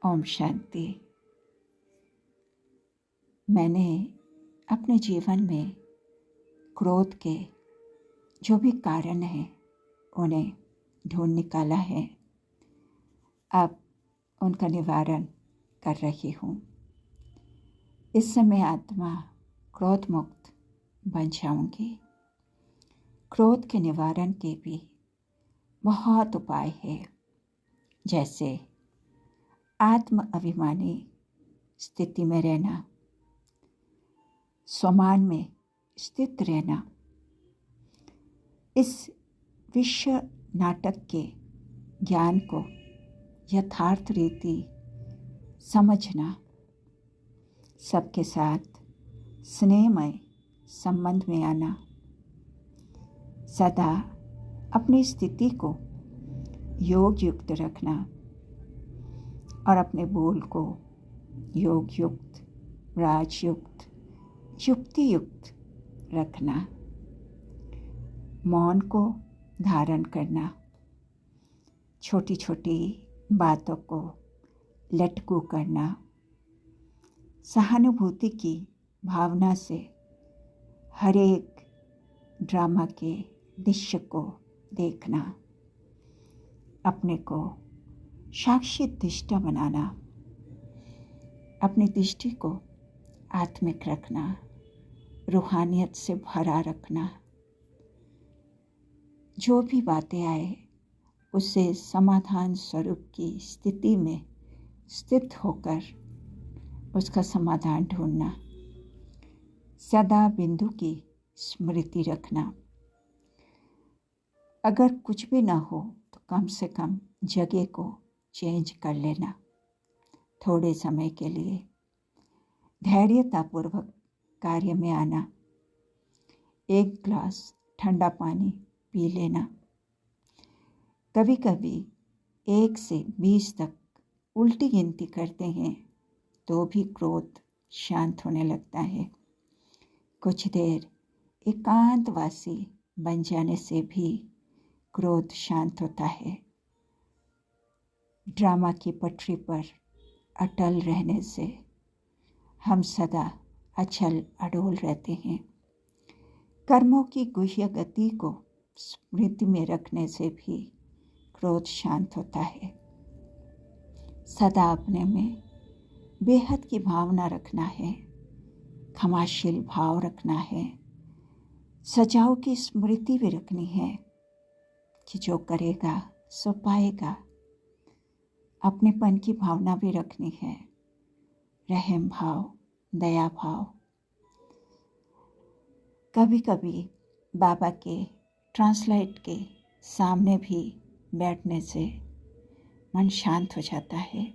ओम शांति। मैंने अपने जीवन में क्रोध के जो भी कारण हैं उन्हें ढूंढ निकाला है। अब उनका निवारण कर रही हूँ। इस समय आत्मा क्रोध मुक्त बन जाऊंगी। क्रोध के निवारण के भी बहुत उपाय है, जैसे आत्म अभिमानी स्थिति में रहना, स्वमान में स्थित रहना, इस विश्व नाटक के ज्ञान को यथार्थ रीति समझना, सबके साथ स्नेहमय संबंध में आना, सदा अपनी स्थिति को योग युक्त रखना और अपने बोल को योग युक्त, राजयुक्त, युक्ति युक्त रखना, मौन को धारण करना, छोटी छोटी बातों को लटकू करना, सहानुभूति की भावना से हर एक ड्रामा के दृश्य को देखना, अपने को साक्षी दृष्टा बनाना, अपनी दृष्टि को आत्मिक रखना, रूहानियत से भरा रखना, जो भी बातें आए उसे समाधान स्वरूप की स्थिति में स्थित होकर उसका समाधान ढूंढना, सदा बिंदु की स्मृति रखना। अगर कुछ भी ना हो तो कम से कम जगह को चेंज कर लेना, थोड़े समय के लिए धैर्यतापूर्वक कार्य में आना, एक ग्लास ठंडा पानी पी लेना। कभी कभी 1 से 20 तक उल्टी गिनती करते हैं तो भी क्रोध शांत होने लगता है। कुछ देर एकांतवासी बन जाने से भी क्रोध शांत होता है। ड्रामा की पटरी पर अटल रहने से हम सदा अचल अडोल रहते हैं। कर्मों की गुह्य गति को स्मृति में रखने से भी क्रोध शांत होता है। सदा अपने में बेहद की भावना रखना है, क्षमाशील भाव रखना है, सजाओं की स्मृति भी रखनी है कि जो करेगा सो पाएगा। अपनेपन की भावना भी रखनी है, रहम भाव, दया भाव। कभी कभी बाबा के ट्रांसलाइट के सामने भी बैठने से मन शांत हो जाता है।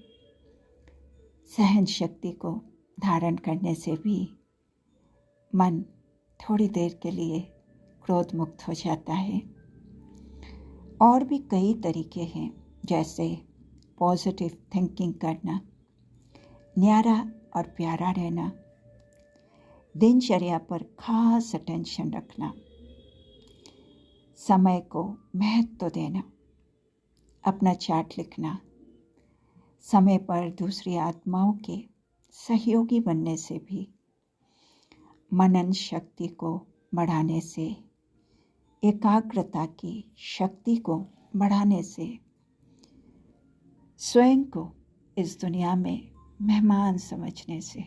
सहन शक्ति को धारण करने से भी मन थोड़ी देर के लिए क्रोध मुक्त हो जाता है। और भी कई तरीके हैं, जैसे पॉजिटिव थिंकिंग करना, न्यारा और प्यारा रहना, दिनचर्या पर खास अटेंशन रखना, समय को महत्व देना, अपना चार्ट लिखना, समय पर दूसरी आत्माओं के सहयोगी बनने से भी, मनन शक्ति को बढ़ाने से, एकाग्रता की शक्ति को बढ़ाने से, स्वयं को इस दुनिया में मेहमान समझने से।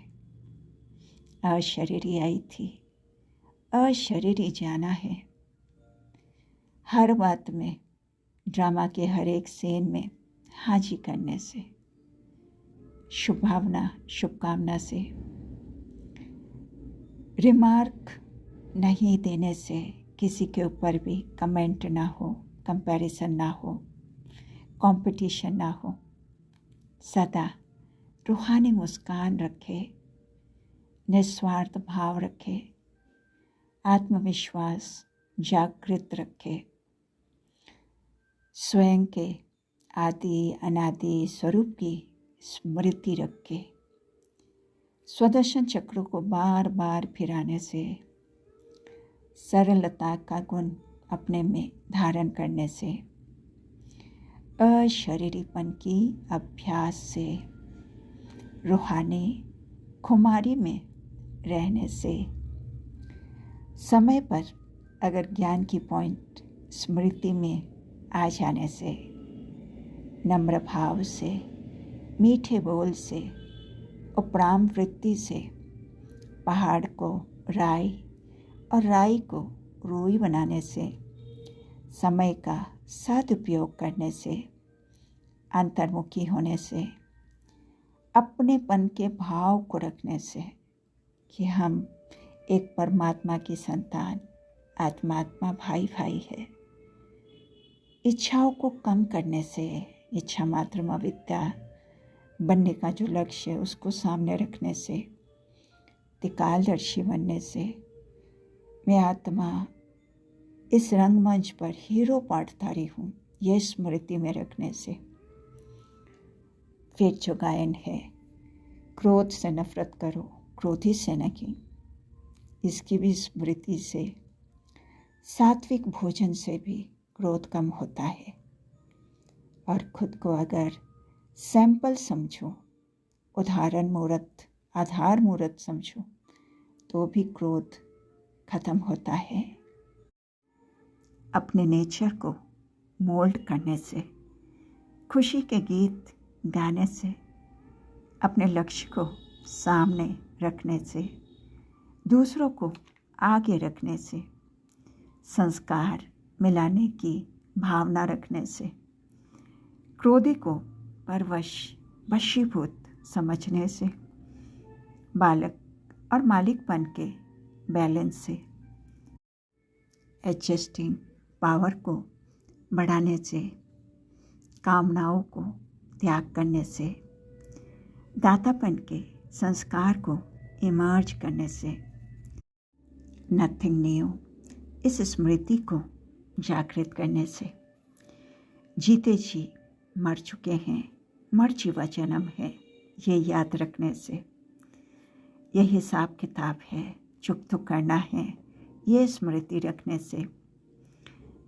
अशरीरी आई थी, अशरीरी जाना है। हर बात में, ड्रामा के हर एक सीन में हाजी करने से, शुभभावना शुभकामना से, रिमार्क नहीं देने से, किसी के ऊपर भी कमेंट ना हो, कंपैरिजन ना हो, कंपटीशन ना हो, सदा रूहानी मुस्कान रखे, निस्वार्थ भाव रखे, आत्मविश्वास जागृत रखे, स्वयं के आदि अनादि स्वरूप की स्मृति रखे, स्वदर्शन चक्रों को बार बार फिराने से, सरलता का गुण अपने में धारण करने से, अशरीरीपन की अभ्यास से, रूहानी खुमारी में रहने से, समय पर अगर ज्ञान की पॉइंट स्मृति में आ जाने से, नम्र भाव से, मीठे बोल से, उपराम वृत्ति से पहाड़ को राई और राई को रूई बनाने से, समय का सदुपयोग करने से, अंतर्मुखी होने से, अपनेपन के भाव को रखने से कि हम एक परमात्मा की संतान, आत्मात्मा भाई भाई है, इच्छाओं को कम करने से, इच्छा मात्र अविद्या बनने का जो लक्ष्य है उसको सामने रखने से, त्रिकालदर्शी बनने से, मैं आत्मा इस रंगमंच पर हीरो पाठधारी हूँ, यह स्मृति में रखने से। फिर जो गायन है, क्रोध से नफरत करो, क्रोधी से नहीं, इसकी भी स्मृति से, सात्विक भोजन से भी क्रोध कम होता है। और खुद को अगर सैंपल समझो, उदाहरण मूर्त, आधार मूर्त समझो, तो भी क्रोध खत्म होता है। अपने नेचर को मोल्ड करने से, खुशी के गीत गाने से, अपने लक्ष्य को सामने रखने से, दूसरों को आगे रखने से, संस्कार मिलाने की भावना रखने से, क्रोधी को परवश वशीभूत समझने से, बालक और मालिकपन के बैलेंस से, एडजस्टिंग पावर को बढ़ाने से, कामनाओं को त्याग करने से, दातापन के संस्कार को इमर्ज करने से, नथिंग न्यू इस स्मृति को जागृत करने से, जीते जी मर चुके हैं, मर जीवा जन्म है, ये याद रखने से, ये हिसाब किताब है, चुप तो करना है, ये स्मृति रखने से,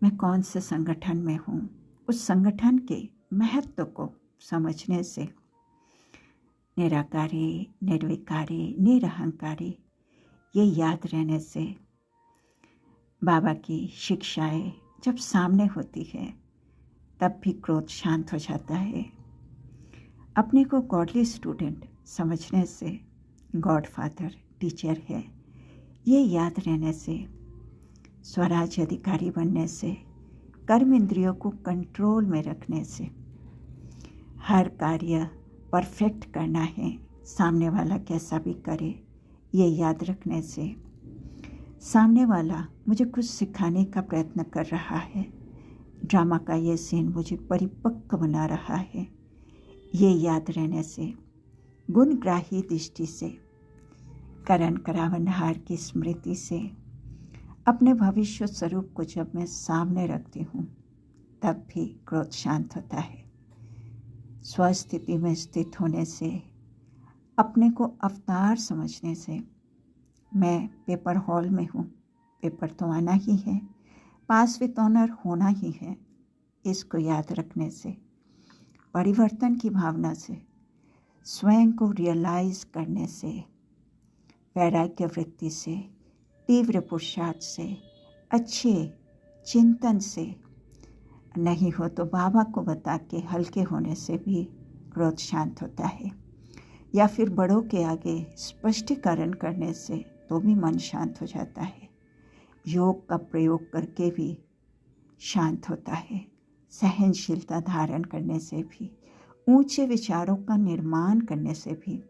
मैं कौन से संगठन में हूँ, उस संगठन के महत्व को समझने से, निराकारी, निर्विकारी, निरहंकारी, ये याद रहने से, बाबा की शिक्षाएं जब सामने होती है तब भी क्रोध शांत हो जाता है। अपने को गॉडली स्टूडेंट समझने से, गॉड फादर टीचर है, ये याद रहने से, स्वराज अधिकारी बनने से, कर्म इंद्रियों को कंट्रोल में रखने से, हर कार्य परफेक्ट करना है, सामने वाला कैसा भी करे, ये याद रखने से, सामने वाला मुझे कुछ सिखाने का प्रयत्न कर रहा है, ड्रामा का ये सीन मुझे परिपक्व बना रहा है, ये याद रहने से, गुणग्राही दृष्टि से, करण करावनहार की स्मृति से, अपने भविष्य स्वरूप को जब मैं सामने रखती हूँ तब भी क्रोध शांत होता है। स्वस्थिति में स्थित होने से, अपने को अवतार समझने से, मैं पेपर हॉल में हूँ, पेपर तो आना ही है, पास विथ ऑनर होना ही है, इसको याद रखने से, परिवर्तन की भावना से, स्वयं को रियलाइज करने से, वैराग्य वृत्ति से, तीव्र पुरुषार्थ से, अच्छे चिंतन से, नहीं हो तो बाबा को बता के हल्के होने से भी क्रोध शांत होता है, या फिर बड़ों के आगे स्पष्टीकरण करने से तो भी मन शांत हो जाता है। योग का प्रयोग करके भी शांत होता है, सहनशीलता धारण करने से भी, ऊंचे विचारों का निर्माण करने से भी,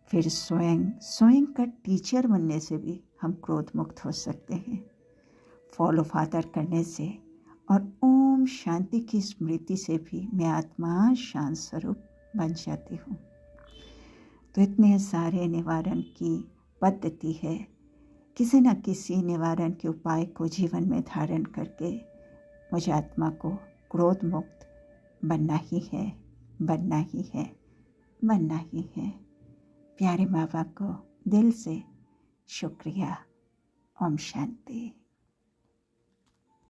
फिर स्वयं का टीचर बनने से भी हम क्रोध मुक्त हो सकते हैं। फॉलो फादर करने से और ओम शांति की स्मृति से भी मैं आत्मा शांत स्वरूप बन जाती हूँ। तो इतने सारे निवारण की पद्धति है, किसी न किसी निवारण के उपाय को जीवन में धारण करके मुझे आत्मा को क्रोध मुक्त बनना ही है, बनना ही है, बनना ही है। प्यारे बाबा को दिल से शुक्रिया। ओम शांति।